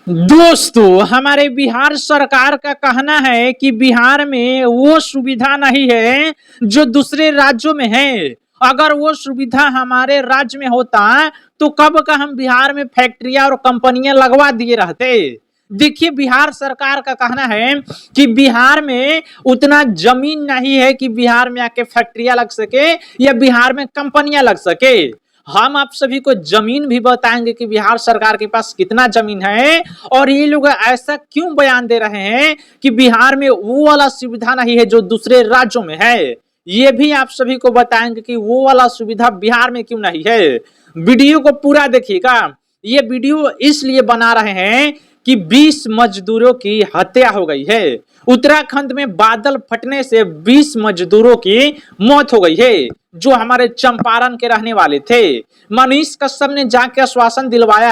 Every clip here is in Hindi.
दोस्तों, हमारे बिहार सरकार का कहना है कि बिहार में वो सुविधा नहीं है जो दूसरे राज्यों में है। अगर वो सुविधा हमारे राज्य में होता तो कब का हम बिहार में फैक्ट्रियां और कंपनियां लगवा दिए रहते। देखिए, बिहार सरकार का कहना है कि बिहार में उतना जमीन नहीं है कि बिहार में आके फैक्ट्रियां लग सके या बिहार में कंपनियां लग सके। हम आप सभी को जमीन भी बताएंगे कि बिहार सरकार के पास कितना जमीन है और ये लोग ऐसा क्यों बयान दे रहे हैं कि बिहार में वो वाला सुविधा नहीं है जो दूसरे राज्यों में है। ये भी आप सभी को बताएंगे कि वो वाला सुविधा बिहार में क्यों नहीं है। वीडियो को पूरा देखिएगा। ये वीडियो इसलिए बना रहे हैं कि 20 मजदूरों की हत्या हो गई है। उत्तराखंड में बादल फटने से 20 मजदूरों की मौत हो गई है जो हमारे चंपारण के रहने वाले थे। मनीष कश्यप ने जाके आश्वासन दिलाया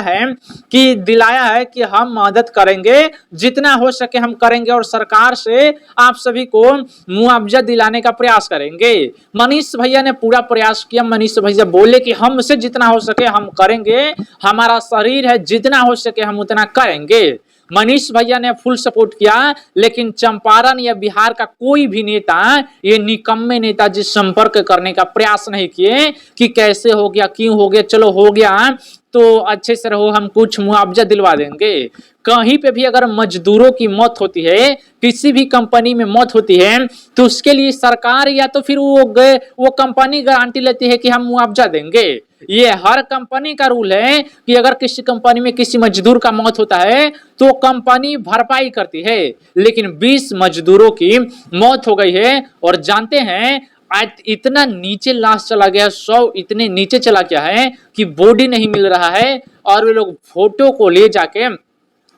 है कि हम मदद करेंगे, जितना हो सके हम करेंगे और सरकार से आप सभी को मुआवजा दिलाने का प्रयास करेंगे। मनीष भैया ने पूरा प्रयास किया। मनीष भैया बोले कि हमसे जितना हो सके हम करेंगे, हमारा शरीर है, जितना हो सके हम उतना करेंगे। मनीष भैया ने फुल सपोर्ट किया, लेकिन चंपारण या बिहार का कोई भी नेता, ये निकम्मे नेताजी संपर्क करने का प्रयास नहीं किए कि कैसे हो गया, क्यों हो गया, चलो हो गया तो अच्छे से रहो, हम कुछ मुआवजा दिलवा देंगे। कहीं पे भी अगर मजदूरों की मौत होती है, किसी भी कंपनी में मौत होती है, तो उसके लिए सरकार या तो फिर वो कंपनी गारंटी लेती है कि हम मुआवजा देंगे। ये हर कंपनी का रूल है कि अगर किसी कंपनी में किसी मजदूर का मौत होता है तो कंपनी भरपाई करती है। लेकिन 20 मजदूरों की मौत हो गई है और जानते हैं आज इतना नीचे लाश चला गया, 100 इतने नीचे चला गया है कि बॉडी नहीं मिल रहा है और वे लोग फोटो को ले जाके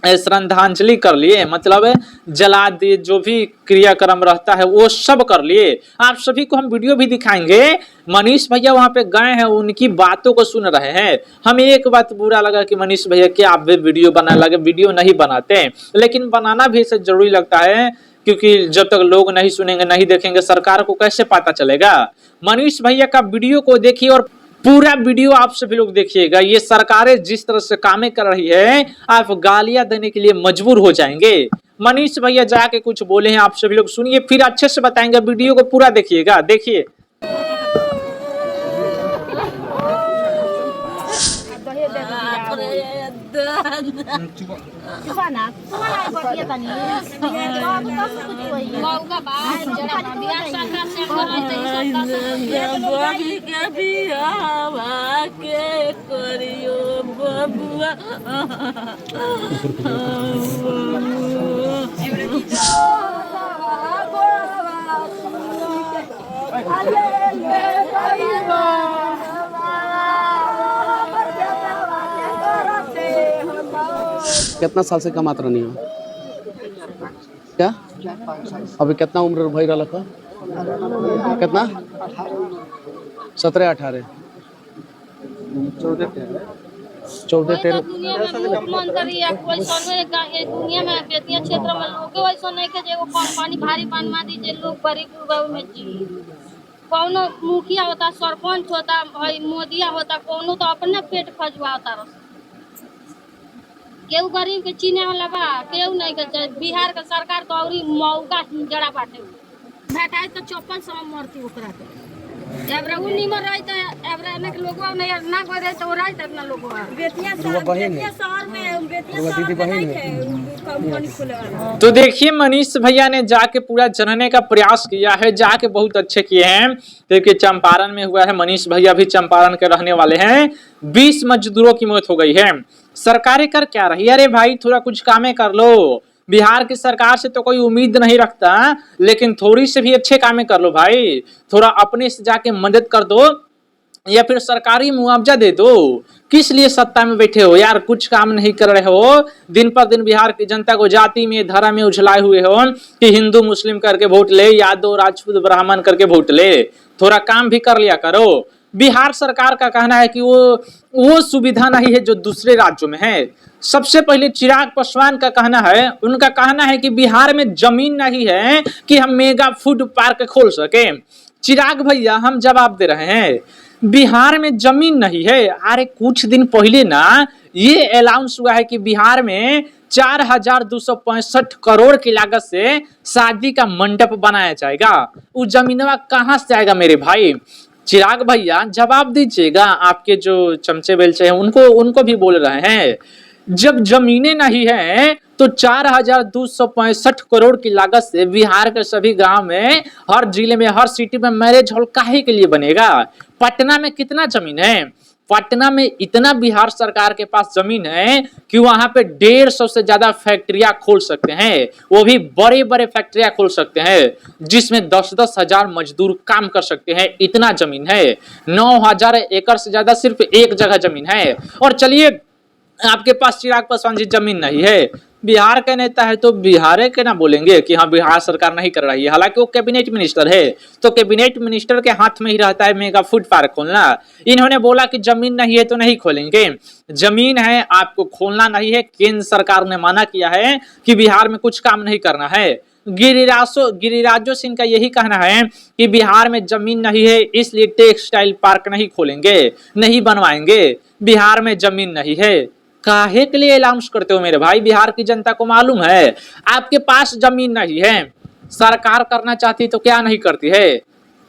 श्रद्धांजलि कर लिए, मतलब जला दिए, जो भी क्रियाक्रम रहता है वो सब कर लिए। आप सभी को हम वीडियो भी दिखाएंगे। मनीष भैया वहां पे गए हैं, उनकी बातों को सुन रहे हैं। हमें एक बात बुरा लगा कि मनीष भैया के आप भी वीडियो बनाने लगे। वीडियो नहीं बनाते, लेकिन बनाना भी ऐसे जरूरी लगता है, क्योंकि जब तक लोग नहीं सुनेंगे, नहीं देखेंगे, सरकार को कैसे पता चलेगा। मनीष भैया का वीडियो को देखिए और पूरा वीडियो आप सभी लोग देखिएगा। ये सरकारें जिस तरह से कामें कर रही है, आप गालियां देने के लिए मजबूर हो जाएंगे। मनीष भैया जाके कुछ बोले हैं, आप सभी लोग सुनिए, फिर अच्छे से बताएंगे। वीडियो को पूरा देखिएगा। देखिए, कितना साल से कमात रहनी हो? क्या अभी कितना उम्र भई रहा था? कितना? 17 18 14 13। दुनिया में मुख्यमंत्री या कोई दुनिया में बेतिया क्षेत्र में लोग वैसा नहीं के जो पानी भारी बनवा दीजिए, लोग गरीब में जी। कौनो मुखिया होता, सरपंच होता, मोदिया होता, कौनो तो अपने पेट खजवाता रह। केहू गरीब के चीने वाला बा, केहू नहीं के। बिहार का सरकार तो और मौका जड़ा बाटे भेटाई तो 54 मरती ओकरा के। एबरा उ निमर रही तो एबरा ने के लोगवा नहीं ना कोई रहे तो रही तक ना लोगवा बेतिया शहर में कंपनी खोले वाला। तो देखिए, मनीष भैया ने जाके पूरा जानने का प्रयास किया है, जाके बहुत अच्छे किए हैं। देखिए, चंपारण में हुआ है। मनीष भैया भी चंपारण के रहने वाले हैं। 20 मजदूरों की मौत हो गई है। सरकारें कर क्या रही है? अरे भाई, थोड़ा कुछ कामें कर लो। बिहार की सरकार से तो कोई उम्मीद नहीं रखता, लेकिन थोड़ी से भी अच्छे कामें कर लो भाई। थोड़ा अपने से जाके मदद कर दो या फिर सरकारी मुआवजा दे दो। किस लिए सत्ता में बैठे हो यार? कुछ काम नहीं कर रहे हो। दिन पर दिन बिहार की जनता को जाति में, धर्म में उछलाए हुए हो कि हिंदू मुस्लिम करके वोट ले, यादव राजपूत ब्राह्मण करके वोट ले। थोड़ा काम भी कर लिया करो। बिहार सरकार का कहना है कि वो सुविधा नहीं है जो दूसरे राज्यों में है। सबसे पहले चिराग पासवान का कहना है, उनका कहना है कि बिहार में जमीन नहीं है कि हम मेगा फूड पार्क खोल सके। चिराग भैया, हम जवाब दे रहे हैं, बिहार में जमीन नहीं है। अरे कुछ दिन पहले ना ये अनाउंस हुआ है कि बिहार में 4,265 करोड़ की लागत से शादी का मंडप बनाया जाएगा। वो जमीनवा कहां से आएगा मेरे भाई? चिराग भैया जवाब दीजिएगा, आपके जो चमचे बेलचे हैं उनको भी बोल रहे हैं। जब जमीनें नहीं है तो 4,265 करोड़ की लागत से बिहार के सभी गांव में, हर जिले में, हर सिटी में मैरिज हॉल काहे के लिए बनेगा? पटना में कितना जमीन है? पटना में इतना बिहार सरकार के पास जमीन है कि वहां पे 150 से ज्यादा फैक्ट्रियां खोल सकते हैं, वो भी बड़े बड़े फैक्ट्रियां खोल सकते हैं जिसमें 10-10 हजार मजदूर काम कर सकते हैं। इतना जमीन है, 9,000 एकड़ से ज्यादा सिर्फ एक जगह जमीन है। और चलिए आपके पास चिराग पासवान जी जमीन नहीं है, बिहार के नेता है तो बिहार के ना बोलेंगे कि हाँ बिहार सरकार नहीं कर रही है, हालांकि वो कैबिनेट मिनिस्टर है तो कैबिनेट मिनिस्टर के हाथ में ही रहता है मेगा फूड पार्क खोलना। इन्होंने बोला कि जमीन नहीं है तो नहीं खोलेंगे, जमीन है आपको खोलना नहीं है। केंद्र सरकार ने मना किया है कि बिहार में कुछ काम नहीं करना है। गिरिराजो सिंह का यही कहना है कि बिहार में जमीन नहीं है इसलिए टेक्सटाइल पार्क नहीं खोलेंगे, नहीं बनवाएंगे, बिहार में जमीन नहीं है। काहे के लिए अनाउंस करते हो मेरे भाई? बिहार की जनता को मालूम है आपके पास जमीन नहीं है, सरकार करना चाहती तो क्या नहीं करती है?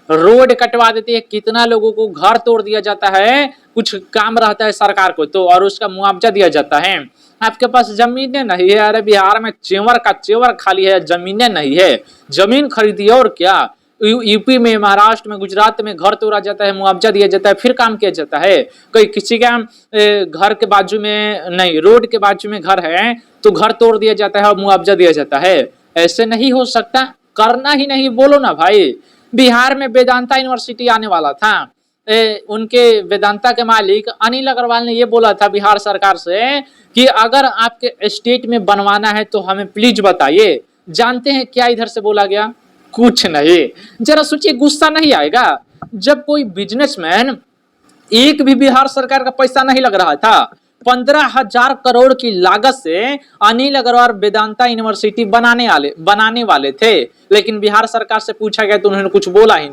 रोड कटवा देती है, कितना लोगों को घर तोड़ दिया जाता है, कुछ काम रहता है सरकार को तो और उसका मुआवजा दिया जाता है। आपके पास जमीनें नहीं है। अरे बिहार में चेवर का चेवर खाली है, जमीनें नहीं है। जमीन खरीदी और क्या? यूपी में, महाराष्ट्र में, गुजरात में घर तोड़ा जाता है, मुआवजा दिया जाता है, फिर काम किया जाता है। कोई किसी का घर के बाजू में नहीं, रोड के बाजू में घर है तो घर तोड़ दिया जाता है और मुआवजा दिया जाता है। ऐसे नहीं हो सकता, करना ही नहीं। बोलो ना भाई। बिहार में वेदांता यूनिवर्सिटी आने वाला था, उनके वेदांता के मालिक अनिल अग्रवाल ने ये बोला था बिहार सरकार से कि अगर आपके स्टेट में बनवाना है तो हमें प्लीज बताइए। जानते हैं क्या इधर से बोला गया? कुछ नहीं। जरा सोचिए, गुस्सा नहीं आएगा जब कोई बिजनेसमैन, एक भी बिहार सरकार का पैसा नहीं लग रहा था, 15,000 करोड़ की लागत से अनिल अग्रवाल वेदांता यूनिवर्सिटी बनाने वाले थे, लेकिन बिहार सरकार से पूछा गया तो उन्होंने कुछ बोला ही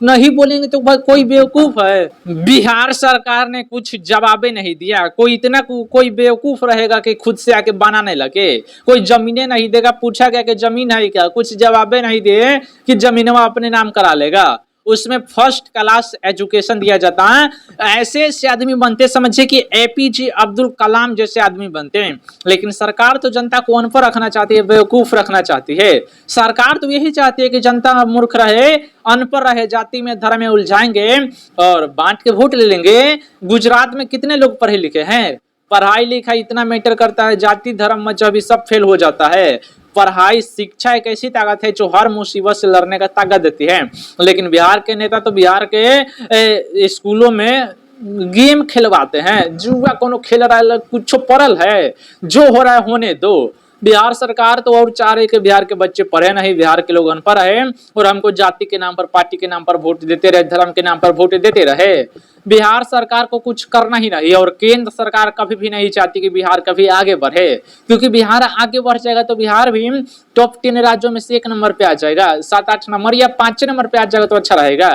नहीं बोलेंगे तो कोई बेवकूफ है। बिहार सरकार ने कुछ जवाबे नहीं दिया। कोई बेवकूफ रहेगा कि खुद से आके बनाने लगे? कोई जमीनें नहीं देगा, पूछा गया कि जमीन है क्या, कुछ जवाबे नहीं दिए कि जमीनवा अपने नाम करा लेगा। उसमें फर्स्ट क्लास एजुकेशन दिया जाता है। ऐसे आदमी बनते, समझिए कि एपीजे अब्दुल कलाम जैसे आदमी बनते हैं। लेकिन सरकार तो जनता को अनपढ़ रखना चाहती है, बेवकूफ रखना चाहती है। सरकार तो यही चाहती है कि जनता मूर्ख रहे, अनपढ़ रहे, जाति में धर्म में उलझाएंगे और बांट के वोट ले लेंगे। गुजरात में कितने लोग पढ़े लिखे हैं? पढ़ाई लिखाई इतना मैटर करता है, जाति धर्म मजहबी सब फेल हो जाता है। पढ़ाई शिक्षा एक ऐसी ताकत है जो हर मुसीबत से लड़ने का ताकत देती है। लेकिन बिहार के नेता तो बिहार के स्कूलों में गेम खिलवाते हैं, जुआ कोनो खेल रहा है, कुछ पढ़ल है, जो हो रहा है होने दो। बिहार सरकार तो और चाह रही कि बिहार के बच्चे पढ़े नहीं, बिहार के लोग अनपढ़ रहे और हमको जाति के नाम पर, पार्टी के नाम पर वोट देते रहे, धर्म के नाम पर वोट देते रहे। बिहार सरकार को कुछ करना ही नहीं, और केंद्र सरकार कभी भी नहीं चाहती कि बिहार कभी आगे बढ़े, क्योंकि बिहार आगे बढ़ जाएगा तो बिहार भी टॉप 10 राज्यों में से 1 नंबर पे आ जाएगा, 7-8 नंबर या 5 नंबर पे आ जाएगा तो अच्छा रहेगा।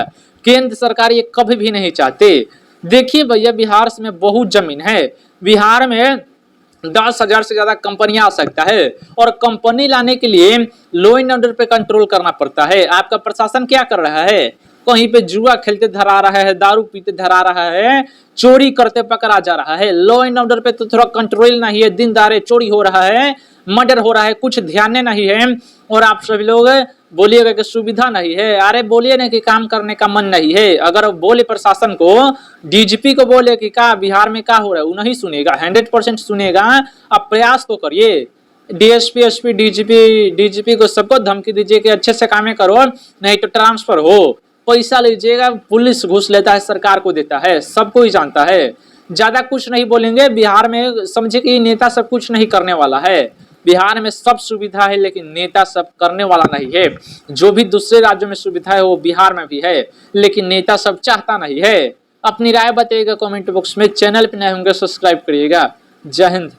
केंद्र सरकार ये कभी भी नहीं चाहते। देखिए भैया, बिहार में बहुत जमीन है। बिहार में 10,000 से ज्यादा कंपनियां आ सकता है और कंपनी लाने के लिए लॉ एंड ऑर्डर पे कंट्रोल करना पड़ता है। आपका प्रशासन क्या कर रहा है? कहीं पे जुआ खेलते धरा रहा है, दारू पीते धरा रहा है, चोरी करते पकड़ा जा रहा है। लॉ एंड ऑर्डर पे तो थोड़ा कंट्रोल नहीं है, दिन दहाड़े चोरी हो रहा है, मर्डर हो रहा है, कुछ ध्यान नहीं है। और आप सभी लोग बोलिएगा कि सुविधा नहीं है। अरे बोलिए ना कि काम करने का मन नहीं है। अगर बोले प्रशासन को, डीजीपी को बोले कि का बिहार में क्या हो रहा है, वो नहीं सुनेगा, 100% सुनेगा। आप प्रयास तो करिए। डीएसपी, एसपी, डीजीपी को सबको धमकी दीजिए कि अच्छे से काम करो, नहीं तो ट्रांसफर हो। पैसा लीजिएगा, पुलिस घूस लेता है, सरकार को देता है, सबको ही जानता है। ज्यादा कुछ नहीं बोलेंगे। बिहार में समझे कि नेता सब कुछ नहीं करने वाला है। बिहार में सब सुविधा है लेकिन नेता सब करने वाला नहीं है। जो भी दूसरे राज्यों में सुविधा है वो बिहार में भी है, लेकिन नेता सब चाहता नहीं है। अपनी राय बताइएगा कमेंट बॉक्स में। चैनल पे नए होंगे सब्सक्राइब करिएगा। जय हिंद।